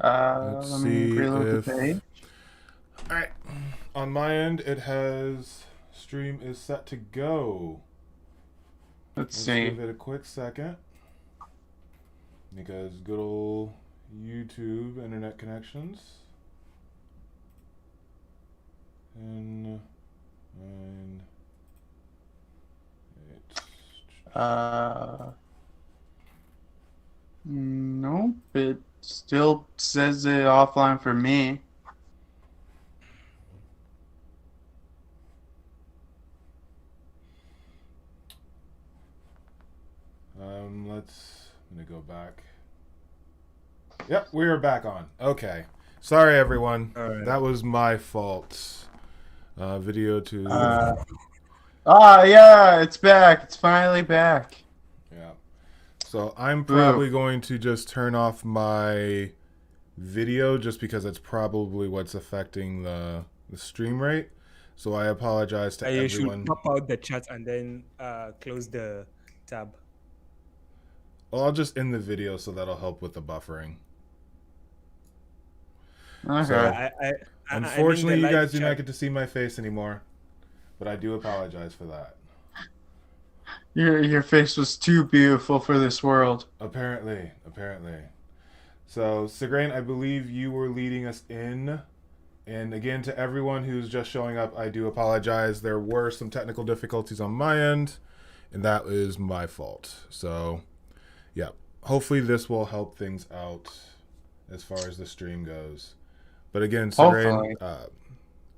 Let's Let me see reload the if... page. All right. On my end, it has stream is set to go. Let's Let's give see. it a quick second because good old YouTube internet connections. And 9, 8. Nope. It still says it offline for me. I'm gonna go back. Yep, we are back on. Okay. Sorry, everyone. All right. That was my fault. Video to... Yeah, it's back. It's finally back. Yeah. So I'm probably going to just turn off my video just because it's probably what's affecting the stream rate. So I apologize to You everyone. should pop out the chat and then close the tab. Well, I'll just end the video so that'll help with the buffering. Okay. So, unfortunately, you guys do chat. not get to see my face anymore, but I do apologize for that. Your face was too beautiful for this world. Apparently. So, Segrain, I believe you were leading us in. And again, to everyone who's just showing up, I do apologize. There were some technical difficulties on my end, and that is my fault. So, yeah. Hopefully this will help things out as far as the stream goes. But again, Segrain,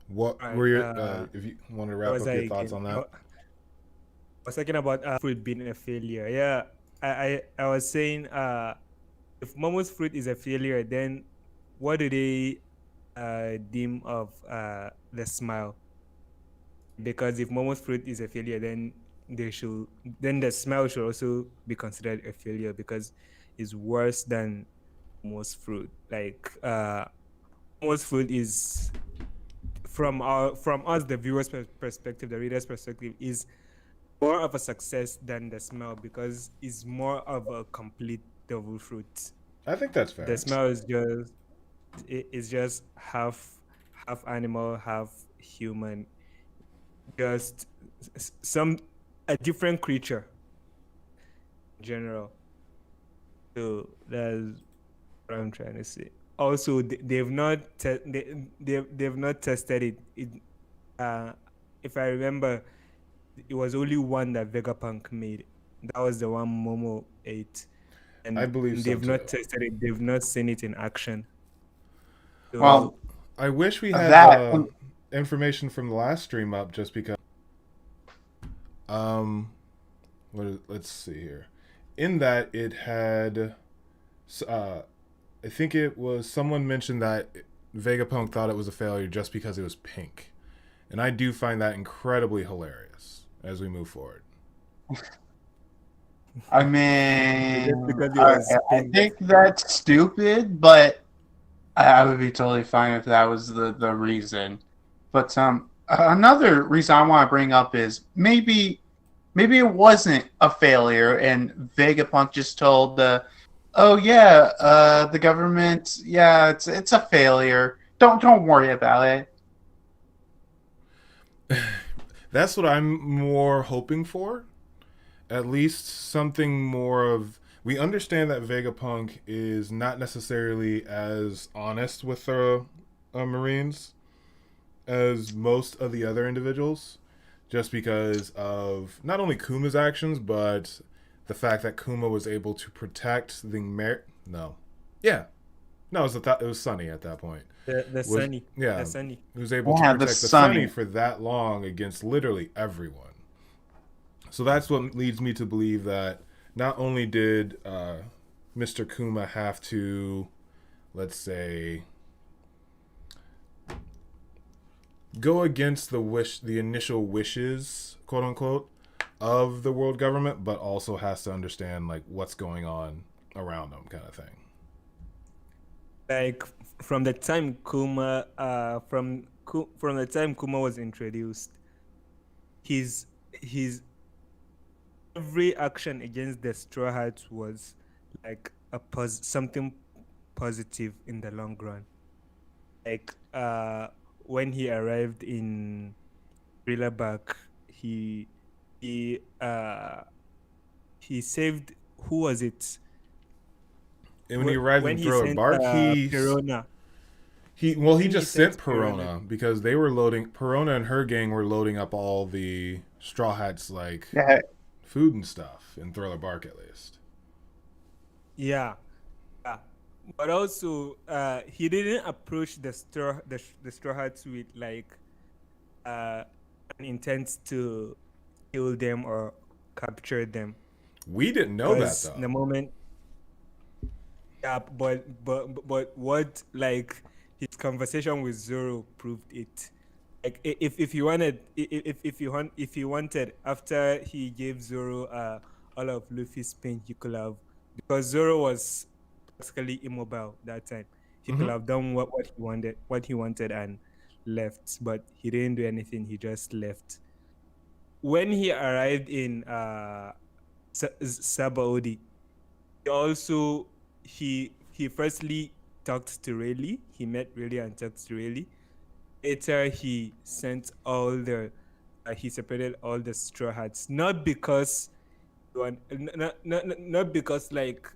what were your... if you want to wrap up your thoughts on that? I was talking about fruit being a failure. Yeah, I was saying if Momo's fruit is a failure, then what do they deem of the smile? Because if Momo's fruit is a failure, then the smile should also be considered a failure because it's worse than Momo's fruit. Like Momo's fruit is from us, the viewer's perspective, the reader's perspective, is more of a success than the smell because it's more of a complete devil fruit. I think that's fair. The smell is just half animal, half human, just a different creature in general. So that's what I'm trying to say. Also, they've not tested it. If I remember, it was only one that Vegapunk made. That was the one Momo ate. And I believe they've so not too. tested it. They've not seen it in action. So, Well, I wish we had information from the last stream up just because... let's see here. In that it had... I think it was someone mentioned that Vegapunk thought it was a failure just because it was pink. And I do find that incredibly hilarious as we move forward. I mean, because I think that's stupid, but I would be totally fine if that was the reason. But another reason I want to bring up is maybe it wasn't a failure, and Vegapunk just told the government, it's a failure. Don't worry about it. That's what I'm more hoping for. At least something more of... We understand that Vegapunk is not necessarily as honest with the Marines as most of the other individuals, just because of not only Kuma's actions, but the fact that Kuma was able to protect the it was Sunny at that point. Sunny. Yeah, the Sunny. He was able to protect the Sunny for that long against literally everyone. So that's what leads me to believe that not only did Mr. Kuma have to, let's say, go against the initial wishes, quote unquote, of the world government, but also has to understand like what's going on around them, kind of thing. Like from the time Kuma, from the time Kuma was introduced, his every action against the Straw Hats was like something positive in the long run. Like when he arrived in Thriller, he he uh he saved, who was it? And when he arrived When in he Thriller sent Bark, Perona. he When he just sent sent Perona because they were loading Perona and her gang were loading up all the Straw Hats like Yeah. food and stuff in Thriller Bark at least. Yeah. Yeah. But also he didn't approach the straw hats with like an intent to kill them or capture them. We didn't know that Because though. the moment, yeah, but what, like, his conversation with Zoro proved it. Like if you wanted, if you wanted, after he gave Zoro all of Luffy's pain, he could have, because Zoro was practically immobile that time. He could Mhm. have done what he wanted and left, but he didn't do anything. He just left. When he arrived in Sabaody, he also he firstly talked to Rayleigh. He met Rayleigh and talked to Rayleigh. Later, he sent all the he separated all the straw hats, not because not because like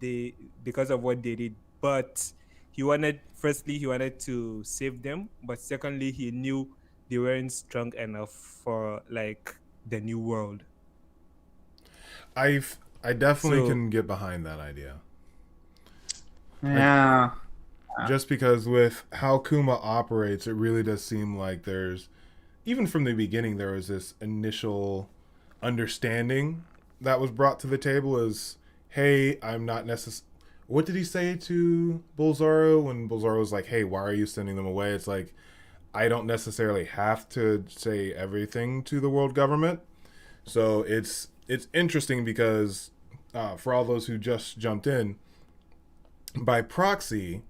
they because of what they did, but he wanted to save them, but secondly he knew they weren't strong enough for like the new world. I definitely So can get behind that idea. Yeah. Just because with how Kuma operates, it really does seem like there's, even from the beginning, there was this initial understanding that was brought to the table as, hey, I'm not necessarily. What did he say to Bolzaro when Bolzaro was like, hey, why are you sending them away? It's like, I don't necessarily have to say everything to the world government. So it's interesting because for all those who just jumped in, by proxy,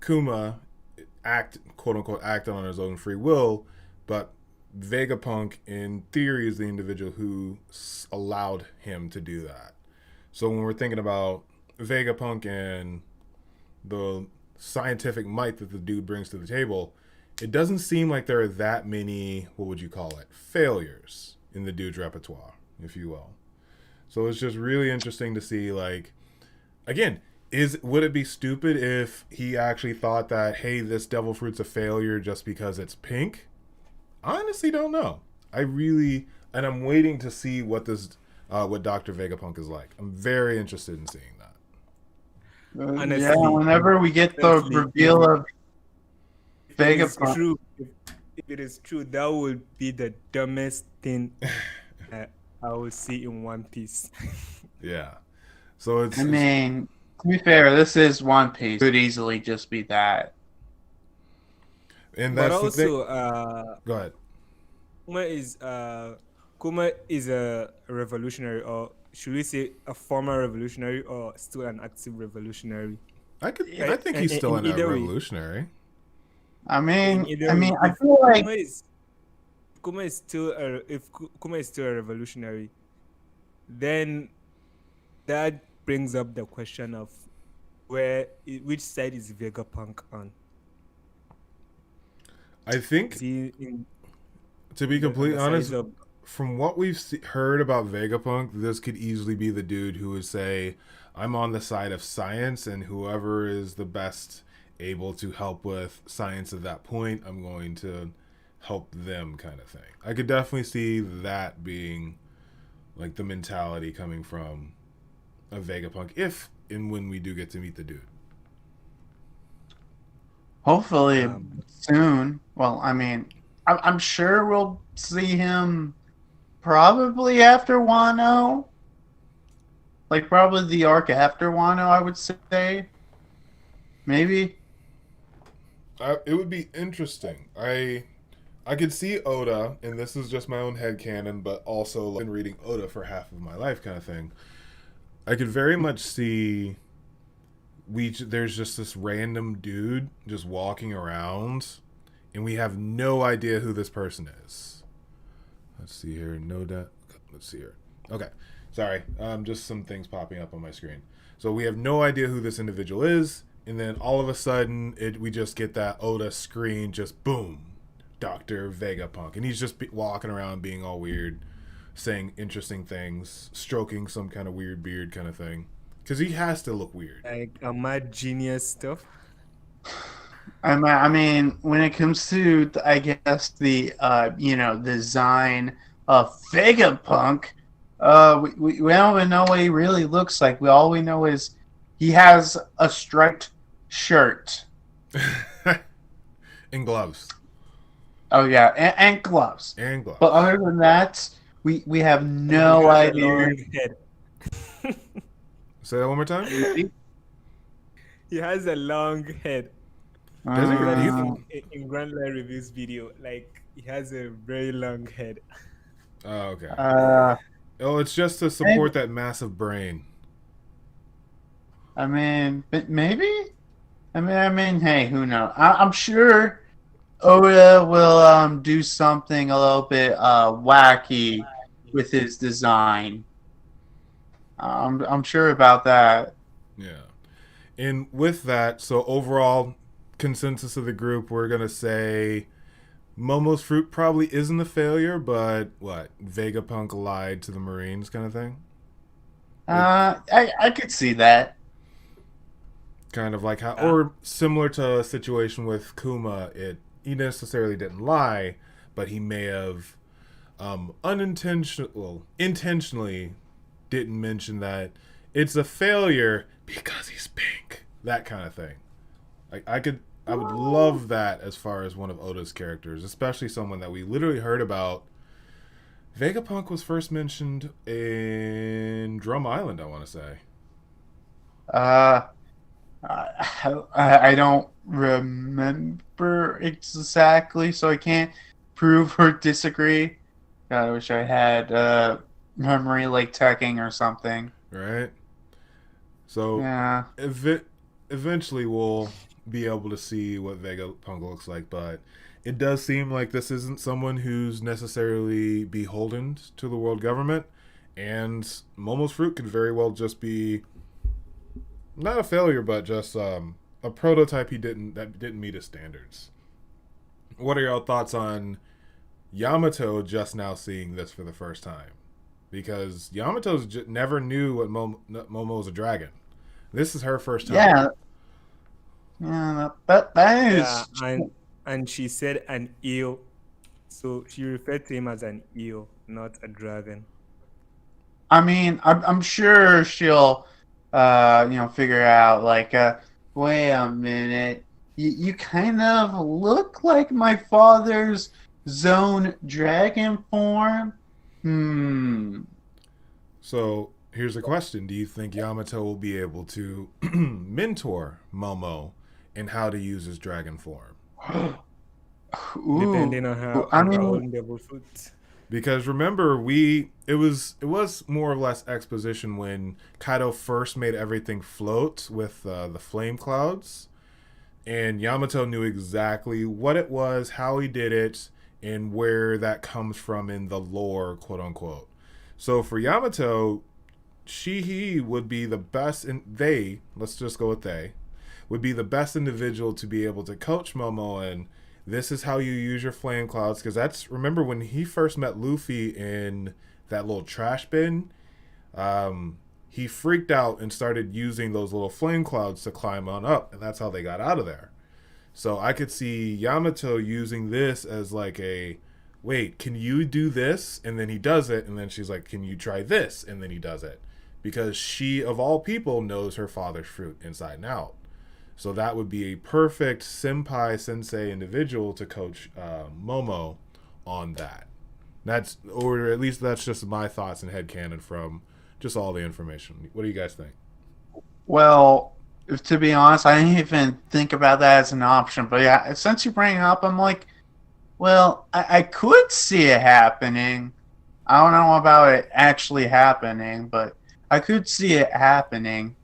Kuma quote unquote acted on his own free will, but Vegapunk in theory is the individual who allowed him to do that. So when we're thinking about Vegapunk and the scientific might that the dude brings to the table, it doesn't seem like there are that many, what would you call it, failures in the dude's repertoire, if you will. So it's just really interesting to see, like, again, would it be stupid if he actually thought that, hey, this devil fruit's a failure just because it's pink? I honestly don't know. I'm waiting to see what Dr. Vegapunk is like. I'm very interested in seeing that. honestly, Yeah, whenever we get the honestly, reveal of if it is Vegapunk, true, if it is true, that would be the dumbest thing I will see in One Piece. Yeah. So I mean, to be fair, this is One Piece. It could easily just be that. and But that's the thing. also, Go ahead. Kuma is a revolutionary, or should we say a former revolutionary, or still an active revolutionary? I think he's still in a either way. revolutionary. I In mean, either I way, mean, I if feel like Kuma is still Kuma is still a revolutionary, then that brings up the question of which side is Vegapunk on? I think, Is he to be on completely the honest, side of from what we've heard about Vegapunk, this could easily be the dude who would say, I'm on the side of science, and whoever is the best able to help with science at that point, I'm going to help them, kind of thing. I could definitely see that being like the mentality coming from a Vegapunk, if and when we do get to meet the dude. hopefully um, soon. Well, I mean, I'm sure we'll see him probably after Wano. Like, probably the arc after Wano, I would say. Maybe. It would be interesting. I could see Oda, and this is just my own headcanon, but also been reading Oda for half of my life, kind of thing. I could very much see there's just this random dude just walking around, and we have no idea who this person is. Let's see here. Let's see here. Okay. Sorry. Just some things popping up on my screen. So we have no idea who this individual is, and then all of a sudden we just get that Oda screen, just boom, Dr. Vegapunk, and he's just walking around being all weird, saying interesting things, stroking some kind of weird beard kind of thing, because he has to look weird. Like a mad genius stuff. I mean, when it comes to, I guess, the design of Vegapunk, we don't even know what he really looks like. All we know is he has a striped shirt. And gloves. Oh yeah, and gloves. And gloves. But other than that, we have no idea. Long head. Say that one more time. He has a long head. Does he? In Grand Line Reviews video, like he has a very long head. Oh, okay. Oh, it's just to support that massive brain. I mean, maybe. I mean, hey, who knows? I'm sure Oda will do something a little bit wacky with his design. I'm sure about that. Yeah. And with that, so overall consensus of the group, we're going to say Momo's fruit probably isn't a failure, but what? Vegapunk lied to the Marines kind of thing? I could see that. Kind of like how, or similar to a situation with Kuma, he necessarily didn't lie, but he may have intentionally didn't mention that it's a failure because he's pink. That kind of thing. Like I would love that as far as one of Oda's characters, especially someone that we literally heard about. Vegapunk was first mentioned in Drum Island, I want to say. I don't remember exactly, so I can't prove or disagree. God, I wish I had memory like teching or something. Right? So Yeah. eventually we'll be able to see what Vegapunk looks like, but it does seem like this isn't someone who's necessarily beholden to the world government, and Momo's fruit could very well just be not a failure, but just a prototype that didn't meet his standards. What are your thoughts on Yamato just now seeing this for the first time? Because Yamato never knew what Momo was a dragon. This is her first time. Yeah, that is. Yeah, and she said an eel, so she referred to him as an eel, not a dragon. I mean, I'm sure she'll, figure out like, wait a minute, you kind of look like my father's zone dragon form. So here's a question: do you think Yamato will be able to mentor Momo in how to use his dragon form? Depending on her own devil fruit. Because remember, it was more or less exposition when Kaido first made everything float with the flame clouds, and Yamato knew exactly what it was, how he did it, and where that comes from in the lore, quote unquote. So for Yamato, he would be the best, and let's just go with would be the best individual to be able to coach Momo, and this is how you use your flame clouds. Because remember when he first met Luffy in that little trash bin, he freaked out and started using those little flame clouds to climb on up, and that's how they got out of there. So I could see Yamato using this as like wait, can you do this? And then he does it, and then she's like, can you try this? And then he does it. Because she, of all people, knows her father's fruit inside and out. So that would be a perfect senpai sensei individual to coach Momo on that. Or at least that's just my thoughts and headcanon from just all the information. What do you guys think? Well, to be honest, I didn't even think about that as an option. But yeah, since you bring it up, I'm like, well, I could see it happening. I don't know about it actually happening, but I could see it happening.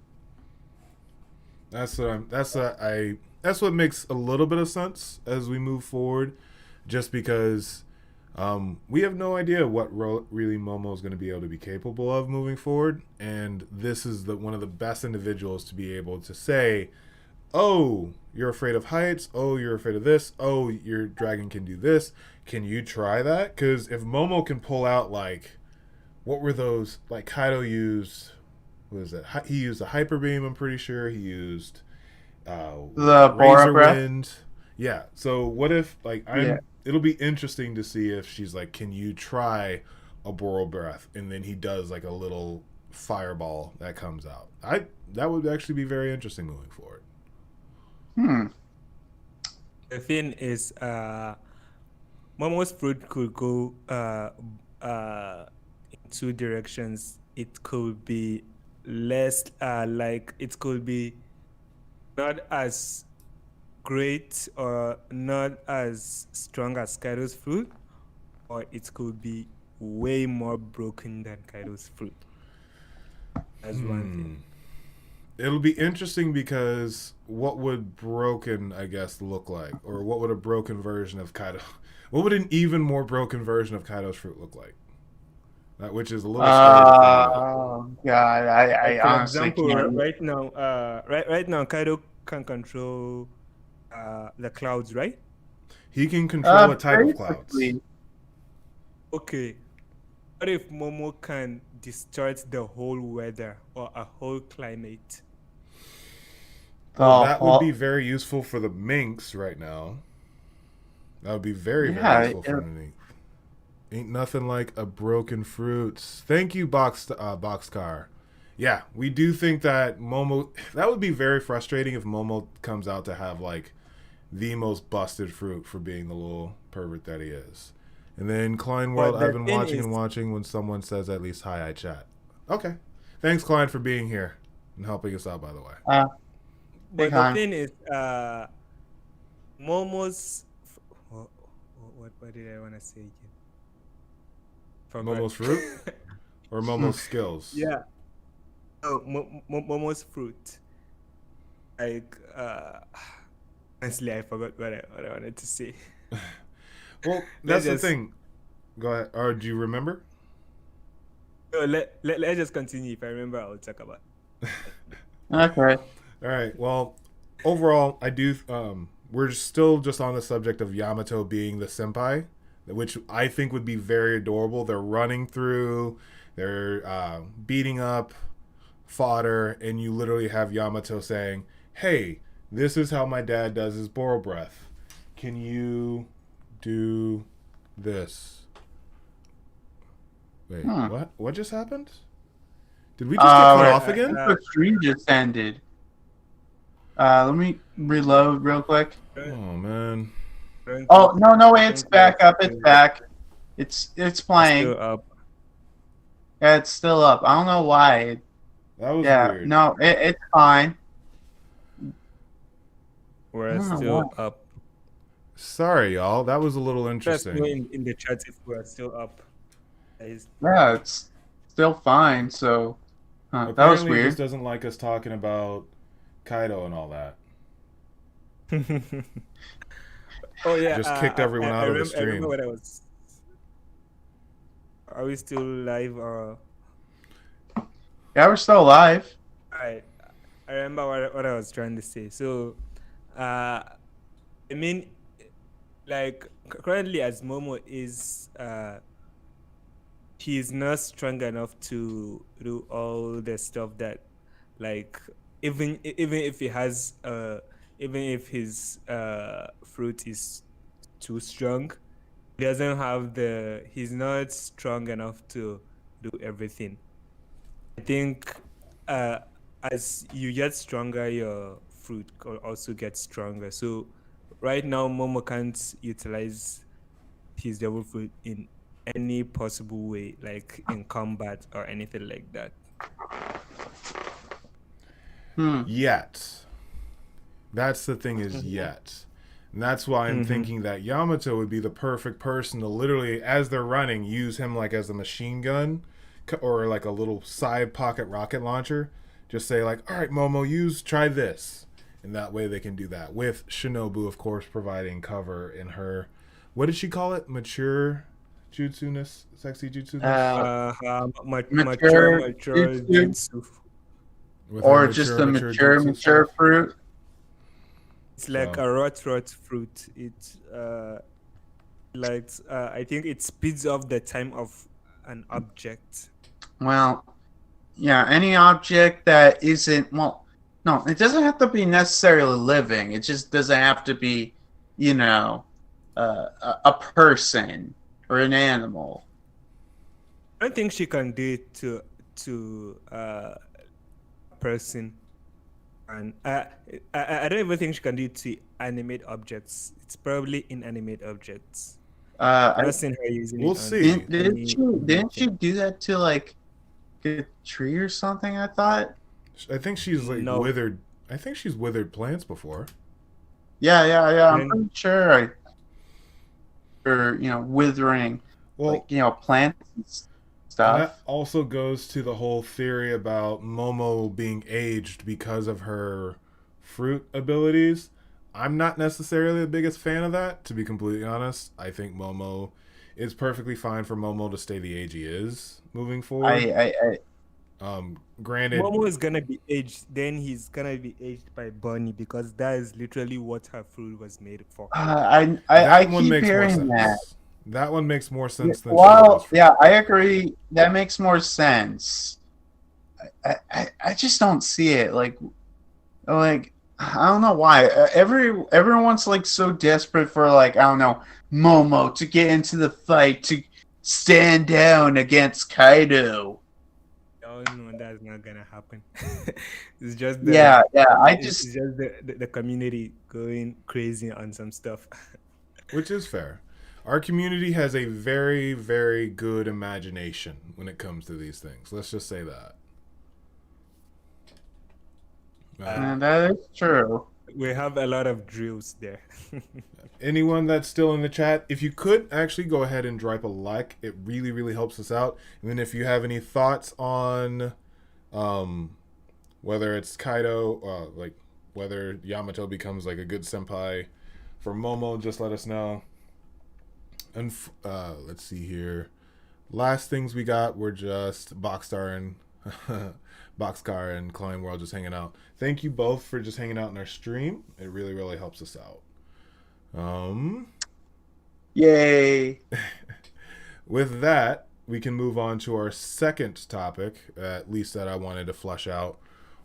That's what makes a little bit of sense as we move forward, just because We have no idea what really Momo is going to be able to be capable of moving forward, and this is one of the best individuals to be able to say, "Oh, you're afraid of heights. Oh, you're afraid of this. Oh, your dragon can do this. Can you try that?" Because if Momo can pull out what were those Kaido used? What is it? He used a hyper beam. I'm pretty sure he used The razor Bora breath. wind. Yeah. So what if it'll be interesting to see if she's like, "Can you try a Boro breath?" And then he does a little fireball that comes out. That would actually be very interesting moving forward. The thing is, Momo's fruit could go in two directions. It could be less it could be not as great or not as strong as Kaido's fruit, or it could be way more broken than Kaido's fruit. That's one thing. It'll be interesting because what would broken, I guess, look like? Or what would a broken version of Kaido... What would an even more broken version of Kaido's fruit look like? Which is a little scary to think about. Oh God, I For honestly example, can't. right now, Kaido can control the clouds, right? He can control a type of clouds. basically. Okay. What if Momo can distort the whole weather or a whole climate? Well, that would be very useful for the minks right now. That would be very useful for the Ain't nothing like a broken fruits. Thank you, Boxcar. Yeah, we do think that Momo... That would be very frustrating if Momo comes out to have, the most busted fruit for being the little pervert that he is. And then Klein World, But the I've been thing watching is- and watching when someone says at least hi, I chat. Okay. Thanks, Klein, for being here and helping us out, by the way. But Big the time. thing is, Momo's... What did I want to say again? Forgot. Momo's fruit? Or Momo's skills? Yeah. Oh, Momo's fruit. Honestly, I forgot what I wanted to say. Well, that's just- the thing. Go ahead. Or do you remember? So let's just continue. If I remember, I'll talk about it. Okay. All right. Well, overall, I do. We're still just on the subject of Yamato being the senpai, which I think would be very adorable. They're running through, they're beating up fodder, and you literally have Yamato saying, "Hey, this is how my dad does his Boro breath. Can you do this?" Wait, what? What just happened? Did we just get cut off again? The stream just ended. Let me reload real quick. Oh man. Oh no, wait, it's back up. It's back. It's playing. Still up. Yeah, it's still up. I don't know why. That was Yeah, weird. no, it's fine. We're Oh, still wow. up. Sorry, y'all. That was a little Just interesting. in the chat if we're still up. Guys. Yeah, it's still fine. So that was Apparently, weird. This doesn't like us talking about Kaido and all that. Oh yeah, Just kicked everyone out of the I stream. remember what I was. Are we still live or? Yeah, we're still alive. I remember what I was trying to say. So, I mean, currently as Momo is, he's not strong enough to do all the stuff that, even if he has, even if his fruit is too strong, he doesn't have he's not strong enough to do everything. I think as you get stronger, your fruit also gets stronger. So right now, Momo can't utilize his devil fruit in any possible way, like in combat or anything like that. Yet. That's the thing is yet. And that's why I'm thinking that Yamato would be the perfect person to literally, as they're running, use him as a machine gun or a little side pocket rocket launcher. Just say all right, Momo, try this. And that way they can do that. With Shinobu, of course, providing cover in her, what did she call it? Mature jutsu-ness, sexy jutsu-ness? Mature jutsu, jutsu. With or her just the jutsu mature stuff? fruit. It's like So- a rot fruit. It like I think it speeds up the time of an object. Well, yeah, any object that isn't, well, no, it doesn't have to be necessarily living. It just doesn't have to be, you know, a person or an animal. I don't think she can do it to a person, and I don't even think she can do it to animate objects. It's probably inanimate objects. I've not seen her using We'll it. on see. any- Didn't she do that to like a tree or something? I thought. I think she's like No. withered. I think she's withered plants before. Yeah. I'm Then- pretty sure. Or withering, Well, like plants and and stuff. that also goes to the whole theory about Momo being aged because of her fruit abilities. I'm not necessarily the biggest fan of that, to be completely honest. I think Momo it's perfectly fine for Momo to stay the age he is moving forward. Granted, Momo is gonna be aged. Then he's gonna be aged by Bunny because that is literally what her fruit was made for. I that one keep makes more hearing sense. that. That one makes more sense than Well, Shueisha's fruit. yeah, I agree. That makes more sense. I just don't see it. Like I don't know why. Everyone's like so desperate for like I don't know Momo to get into the fight to stand down against Kaido. Oh no, that's not gonna happen. It's just Yeah. it's just the community going crazy on some stuff. Which is fair. Our community has a very, very good imagination when it comes to these things. Let's just say that. That is true. We have a lot of drills there. Anyone that's still in the chat, if you could actually go ahead and drop a like, it really, really helps us out. And then if you have any thoughts on whether it's Kaido, like whether Yamato becomes like a good senpai for Momo, just let us know. And let's see here. Last things we got were just Boxcar and Klein World just hanging out. Thank you both for just hanging out in our stream. It really, really helps us out. Yay. With that, we can move on to our second topic, at least that I wanted to flesh out.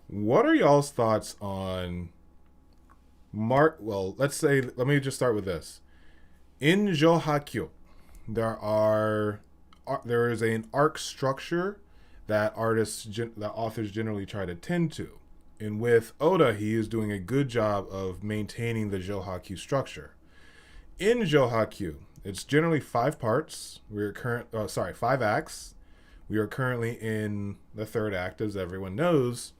What are y'all's thoughts on well, let me just start with this. In Johakyo, there is an arc structure that authors generally try to tend to. And with Oda, he is doing a good job of maintaining the Johakyu structure. In Johakyu, it's generally 5 parts. 5 acts. We are currently in the 3rd act, as everyone knows.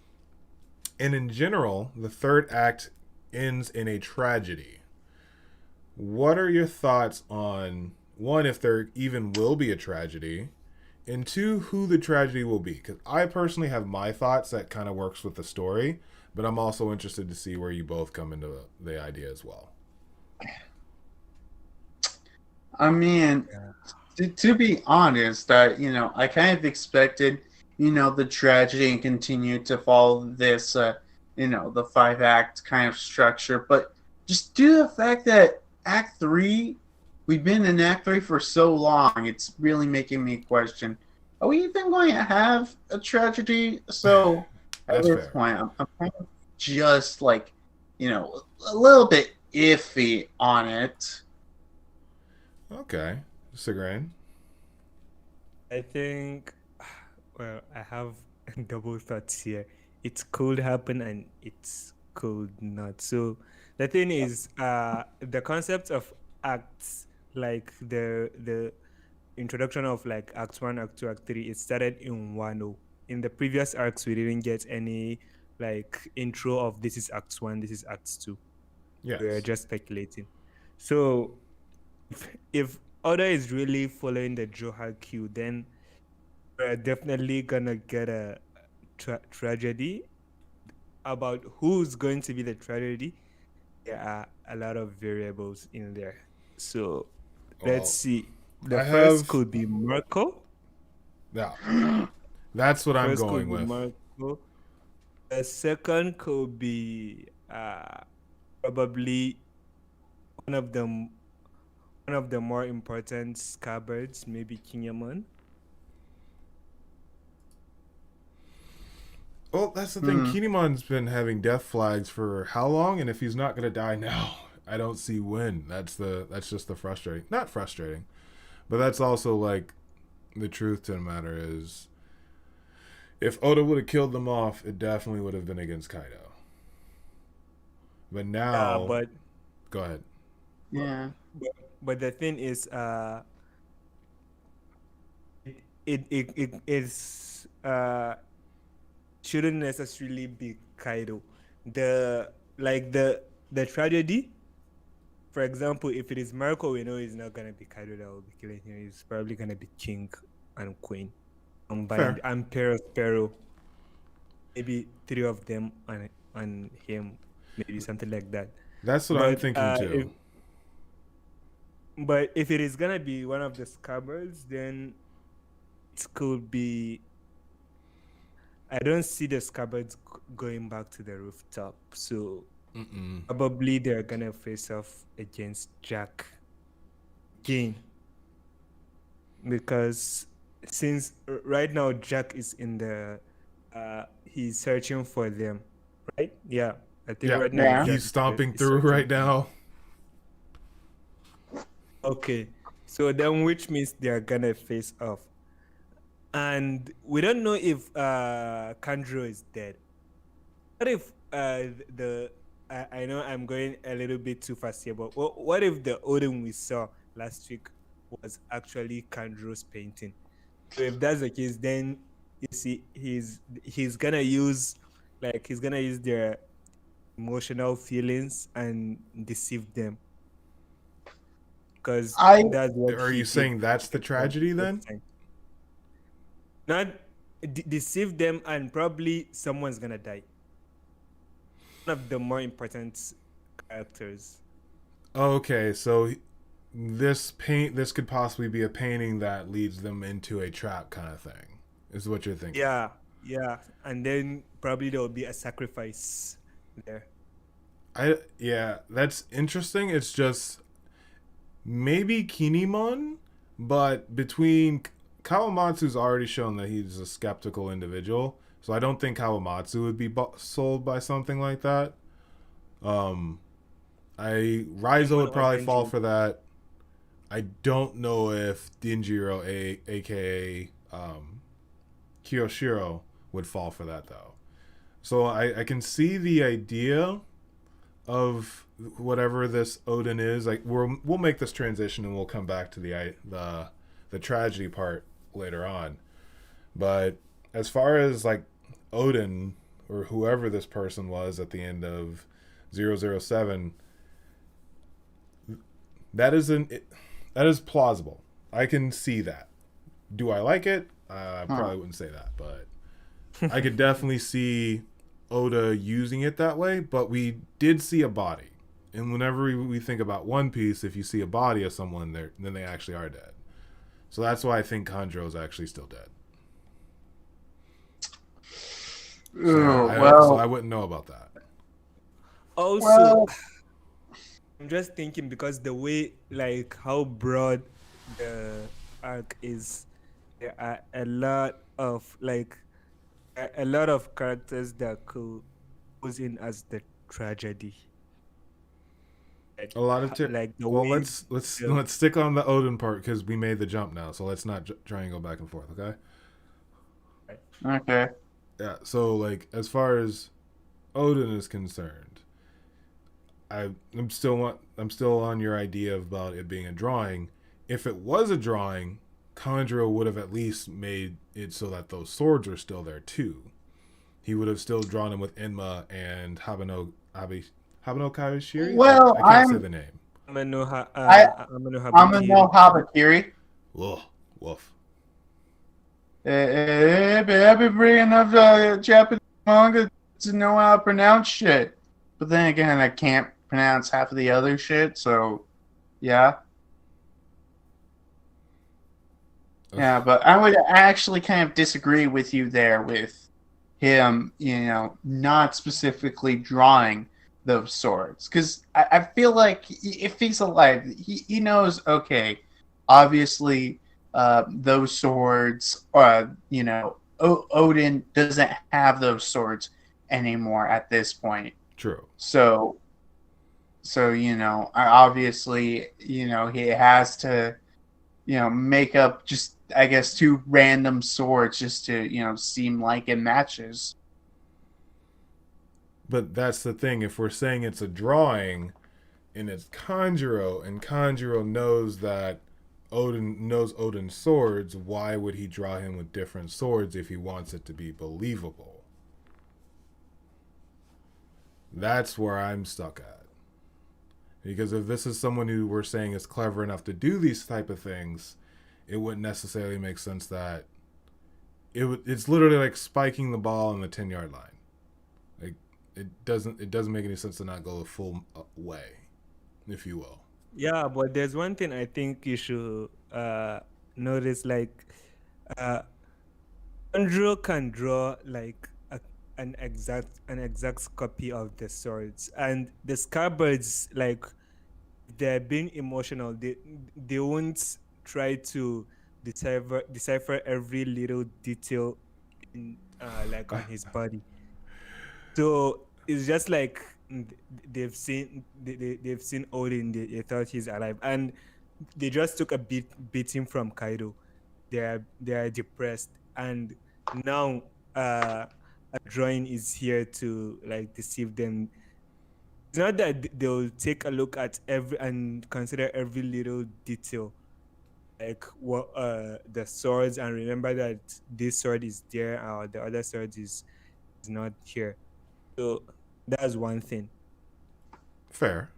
And in general, the 3rd act ends in a tragedy. What are your thoughts on, 1, if there even will be a tragedy, and 2, who the tragedy will be? Because I personally have my thoughts that kind of works with the story, but I'm also interested to see where you both come into the idea as well. I mean, to be honest, I kind of expected, the tragedy and continue to follow this, the 5-act kind of structure. But just due to the fact that Act 3, we've been in Act 3 for so long, it's really making me question, are we even going to have a tragedy? So at this point, I'm kind of just like, a little bit iffy on it. Okay. Sigrain? I think, well, I have double thoughts here. It could happen and it could not. So the thing is, the concept of acts, like the introduction of like Act 1, Act 2, Act 3, it started in Wano. In the previous arcs, we didn't get any like intro of this is Act 1, this is Act 2. Yes. We're just speculating. So if Oda is really following the Johakyu, then we're definitely gonna get a tragedy. About who's going to be the tragedy, there are a lot of variables in there. So let's see. The I first have- could be Marco. Yeah, that's what I'm First going could be with. Marco. The second could be probably one of them, one of the more important scabbards, maybe Kinyamon. Well, that's the thing. Kinemon's been having death flags for how long? And if he's not gonna die now, I don't see when. That's just the frustrating. Not frustrating, but that's also like the truth to the matter is, if Oda would have killed them off, it definitely would have been against Kaido. But now, But go ahead. Yeah. but the thing is, it is shouldn't necessarily be Kaido. The tragedy, for example, if it is Marco, we know it's not gonna be Kaido that will be killing him. It's probably gonna be King and Queen, Fair. and Sparrow. Maybe three of them on him, maybe something like that. That's what I'm But, thinking too. But if it is gonna be one of the scabbards, then it could be. I don't see the scabbards going back to the rooftop, so Mm-mm. probably they're gonna face off against Jack again. Because since right now Jack is in the, he's searching for them, right? Yeah, I think Yeah, right now Yeah. Jack he's stomping is through searching right for them. now. Okay, so then which means they are gonna face off, and we don't know if Kanjuro is dead. What if I know I'm going a little bit too fast here, but what if the Odin we saw last week was actually Kanjuro's painting? So if that's the case, then you see he's gonna use their emotional feelings and deceive them. Because I- that's what Are he you did saying that's the the tragedy first then? time. Not deceive them, and probably someone's gonna die. One of the more important characters. Okay, so this could possibly be a painting that leads them into a trap kind of thing. Is what you're thinking? Yeah, and then probably there will be a sacrifice there. Yeah, that's interesting. It's just maybe Kinemon, but between Kawamatsu's already shown that he's a skeptical individual, so I don't think Kawamatsu would be sold by something like that. Raizo would probably fall for that. I don't know if Dinjiro, aka Kiyoshiro, would fall for that though. So I can see the idea of whatever this Oden is. Like we'll make this transition and we'll come back to the tragedy part later on. But as far as like Oden or whoever this person was at the end of 007, that is plausible. I can see that. Do I like it? I probably wouldn't say that, but I could definitely see Oda using it that way. But we did see a body, and whenever we think about One Piece, if you see a body of someone there, then they actually are dead. So that's why I think Kanjuro is actually still dead. So I wouldn't know about that. Also, I'm just thinking because the way, like, how broad the arc is, there are a lot of characters that could goes in as the tragedy. A lot of like the well, way let's stick on the Oden part because we made the jump now. So let's not try and go back and forth. Okay. Okay. Yeah. So like as far as Oden is concerned, I'm still on your idea about it being a drawing. If it was a drawing, Kanjuro would have at least made it so that those swords are still there too. He would have still drawn them with Enma and Habano Kawashiri. Well, I can't say the name. Amano Habakiri. Woof. Woof. I've been bringing up Japanese manga to know how to pronounce shit. But then again, I can't pronounce half of the other shit, so yeah. Yeah, but I would actually kind of disagree with you there with him, not specifically drawing those swords. Because I feel like if he's alive, he knows, okay, obviously, those swords, Odin doesn't have those swords anymore at this point. True. So, obviously, he has to, make up just, I guess, two random swords just to, seem like it matches. But that's the thing. If we're saying it's a drawing, and it's Kanjuro, and Kanjuro knows that Odin knows Odin's swords, why would he draw him with different swords if he wants it to be believable? That's where I'm stuck at. Because if this is someone who we're saying is clever enough to do these type of things, it wouldn't necessarily make sense that it's literally like spiking the ball on the 10-yard line. Like it doesn't make any sense to not go the full way, if you will. Yeah, but there's one thing I think you should notice. Like, Andrew can draw like an exact copy of the swords, and the scabbards, like, they're being emotional. They won't try to decipher every little detail in like on his body. So it's just like they've seen they've seen Odin. They thought he's alive, and they just took a beating from Kaido. They are depressed, and now a drawing is here to like deceive them. It's not that they'll take a look at every and consider every little detail, like what the swords, and remember that this sword is there or the other sword is not here. So that's one thing. Fair.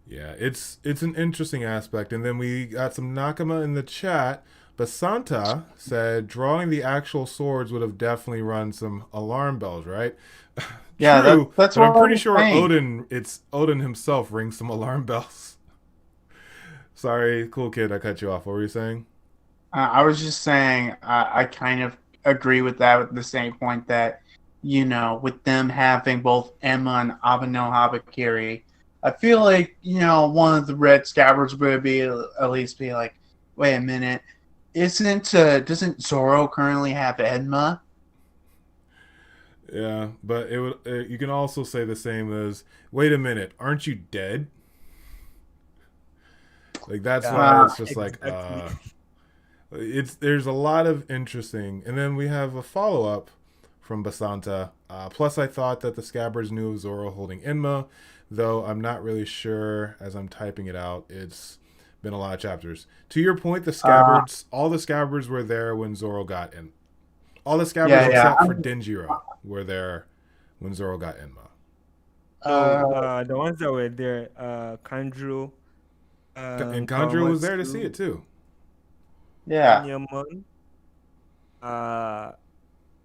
Yeah, it's an interesting aspect. And then we got some Nakama in the chat. Basanta said drawing the actual swords would have definitely run some alarm bells, right? Yeah, True, that's but what I'm pretty I'm sure saying. Odin himself rings some alarm bells. Sorry, cool kid, I cut you off. What were you saying? I was just saying, I kind of agree with that at the same point that, with them having both Emma and Abeno Habakiri, I feel like, one of the Red Scabbards would be at least be like, wait a minute, doesn't Zoro currently have Edma? Yeah, but it would. You can also say the same as, "Wait a minute, aren't you dead?" Like that's why it's just Exactly. there's a lot of interesting, and then we have a follow up from Basanta. Plus, I thought that the Scabbards knew of Zoro holding Enma, though I'm not really sure as I'm typing it out. It's been a lot of chapters. To your point, the Scabbards, all the Scabbards were there when Zoro got in. All the Scabbards except for Denjiro were there when Zoro got Enma. So the ones that were there, Kanjuro, And Kanjuro was there to see it too. Yeah. Kinyamon, I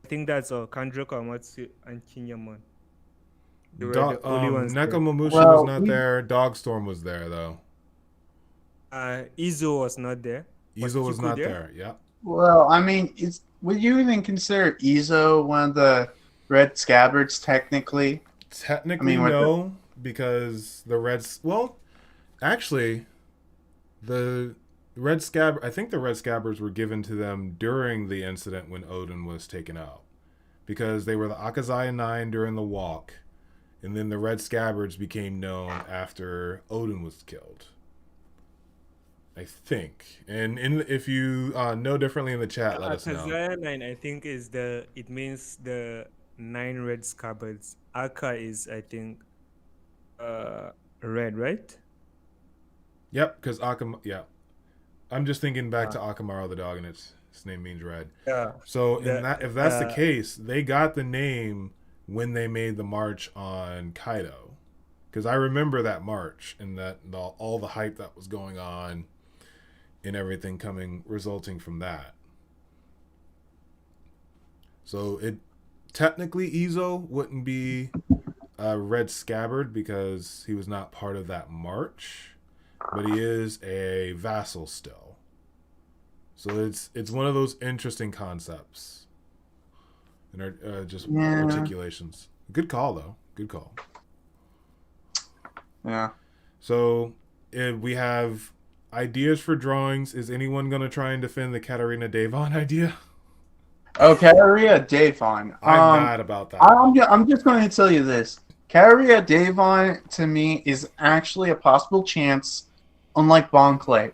think that's all. Kanjuro, Kawamatsu, and Kinyamon. They were the only ones there. Nekomamushi was not there. Dogstorm was there though. Izo was not there. Izo was not there. Yeah. Well, I mean, would you even consider Izo one of the Red Scabbards technically? Technically, no, because the Reds. Well, actually, the Red Scab. I think the Red Scabbards were given to them during the incident when Odin was taken out, because they were the Akazaya 9 during the walk, and then the Red Scabbards became known after Odin was killed. I think, and if you know differently in the chat, let us know. Akazaya 9, I think, it means the 9 red scabbards. Aka is, I think, red, right? Yep, because Akam. Yeah, I'm just thinking back to Akamaru the dog, and his name means red. Yeah. So if that's the case, they got the name when they made the march on Kaido, because I remember that march and all the hype that was going on, and everything resulting from that. So it technically Izo wouldn't be a Red Scabbard because he was not part of that march, but he is a vassal still. So it's one of those interesting concepts and just Yeah. articulations. Good call though. Good call. Yeah. So we have ideas for drawings. Is anyone going to try and defend the Katarina Devon idea? Okay, Karia Devon. I'm mad about that. I'm just going to tell you this. Karia Devon, to me, is actually a possible chance, unlike Bon Clay.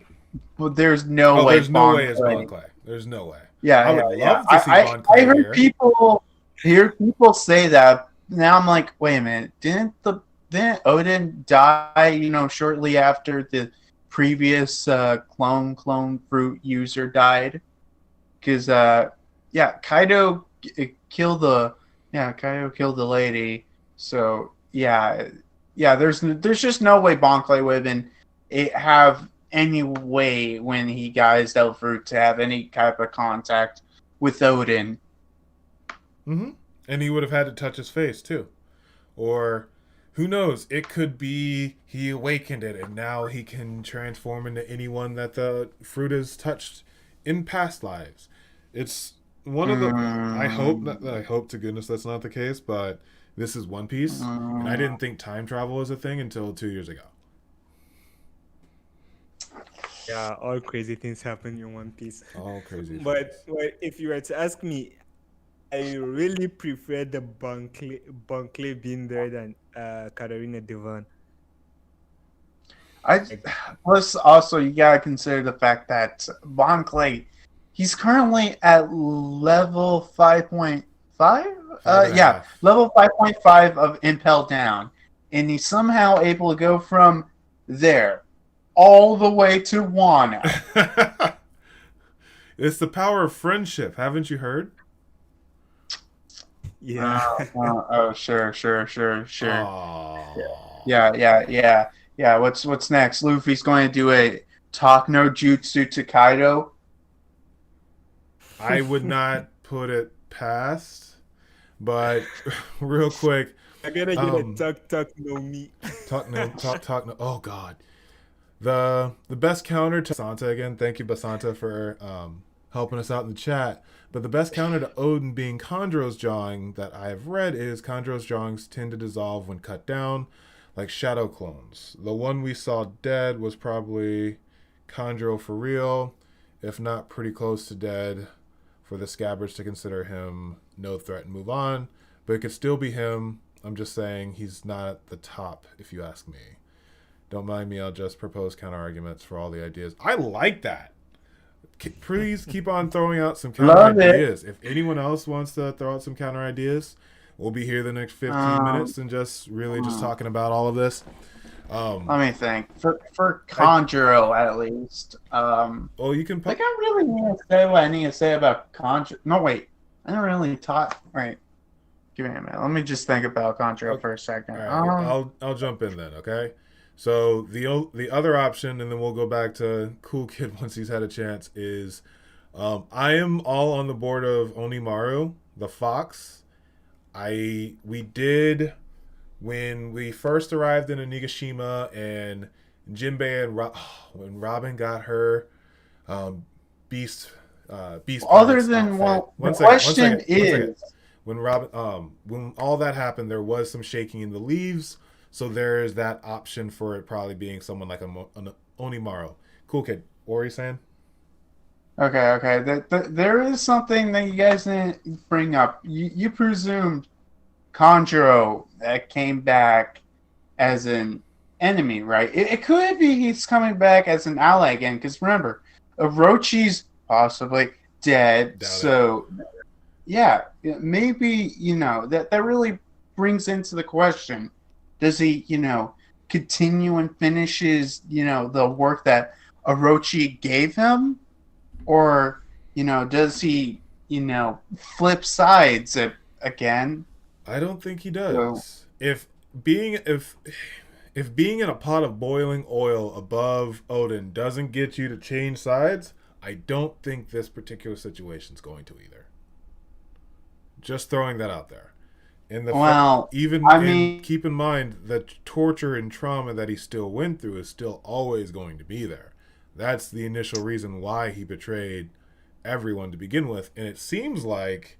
But there's no way. There's no way it's Bon Clay. There's no way. Yeah, I would love to see Bon Clay I heard here. hear people say that. Now I'm like, wait a minute. Didn't Oden die, shortly after the previous clone fruit user died? Because Kaido killed the lady. So yeah, there's just no way Bon Clay would have any way when he got his devil fruit to have any type of contact with Oden. Mm-hmm. And he would have had to touch his face too, or who knows? It could be he awakened it, and now he can transform into anyone that the fruit has touched in past lives. It's one of the. I hope to goodness that's not the case, but this is One Piece, and I didn't think time travel was a thing until 2 years ago. Yeah, all crazy things happen in One Piece. All crazy. But if you were to ask me, I really prefer the Bon Clay being there than Katarina Devon. Plus, also, you gotta consider the fact that Bon Clay, he's currently at level 5.5. Level 5.5 of Impel Down, and he's somehow able to go from there all the way to Wano. It's the power of friendship, haven't you heard? Yeah. Sure. Aww. Yeah. What's next? Luffy's going to do a talk no jutsu to Kaido. I would not put it past, but real quick, I'm gonna get a talk no me. Talk no. Oh God, the best counter to Basanta again. Thank you, Basanta, for helping us out in the chat. But the best counter to Oden being Kandro's drawing that I have read is Kandro's drawings tend to dissolve when cut down, like shadow clones. The one we saw dead was probably Kandro for real, if not pretty close to dead, for the Scabbards to consider him no threat and move on. But it could still be him. I'm just saying he's not at the top, if you ask me. Don't mind me, I'll just propose counter arguments for all the ideas. I like that. Please keep on throwing out some counter ideas. If anyone else wants to throw out some counter ideas, we'll be here the next 15 minutes and just talking about all of this. Let me think. For Conjuro, at least. Oh, you can. I really need to say what I need to say about Conjuro. No, wait. I don't really talk. Right. Give me a minute. Let me just think about Conjuro for a second. All right, I'll jump in then. Okay. So the other option, and then we'll go back to Cool Kid once he's had a chance, is I am all on the board of Onimaru, the fox. We did when we first arrived in Onigashima and Jinbei and when Robin got her beast. Other than the question is when Robin when all that happened, there was some shaking in the leaves. So there's that option for it probably being someone like an Onimaru. Cool Kid. Ori-san? Okay. There is something that you guys didn't bring up. You presumed Conjuro that came back as an enemy, right? It could be he's coming back as an ally again, because remember, Orochi's possibly dead. Yeah, maybe, that really brings into the question. Does he, continue and finish his, the work that Orochi gave him? Or, does he, flip sides again? I don't think he does. So, if being in a pot of boiling oil above Oden doesn't get you to change sides, I don't think this particular situation is going to either. Just throwing that out there. Keep in mind that torture and trauma that he still went through is still always going to be there. That's the initial reason why he betrayed everyone to begin with. And it seems like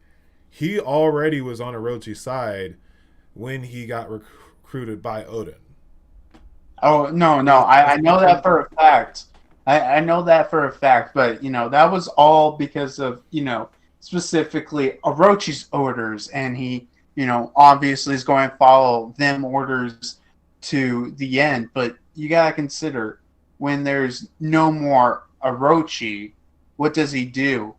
he already was on Orochi's side when he got recruited by Oden. Oh, no, I know that for a fact. I know that for a fact, but, that was all because of, specifically Orochi's orders, and he, obviously is going to follow them orders to the end. But you got to consider, when there's no more Orochi, what does he do?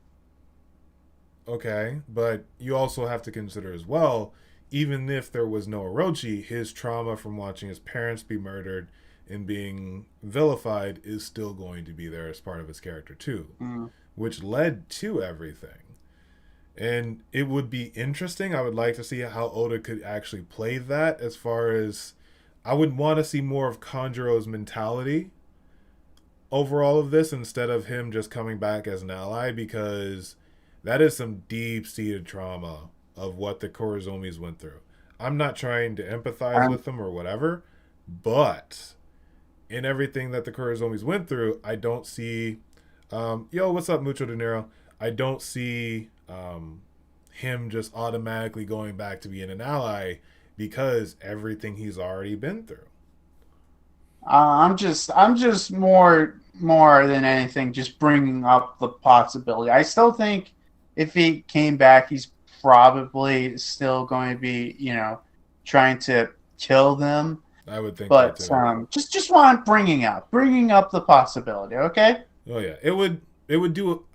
Okay, but you also have to consider as well, even if there was no Orochi, his trauma from watching his parents be murdered and being vilified is still going to be there as part of his character too, which led to everything. And it would be interesting. I would like to see how Oda could actually play that, as far as I would want to see more of Kanjuro's mentality over all of this instead of him just coming back as an ally, because that is some deep-seated trauma of what the Korazumis went through. I'm not trying to empathize with them or whatever, but in everything that the Korazumis went through, I don't see... yo, what's up, Mucho Dinero? I don't see him just automatically going back to being an ally because everything he's already been through. I'm just more than anything just bringing up the possibility. I still think if he came back, he's probably still going to be, trying to kill them. I would think, but that too. Just want bringing up the possibility. Okay. Oh yeah, it would do.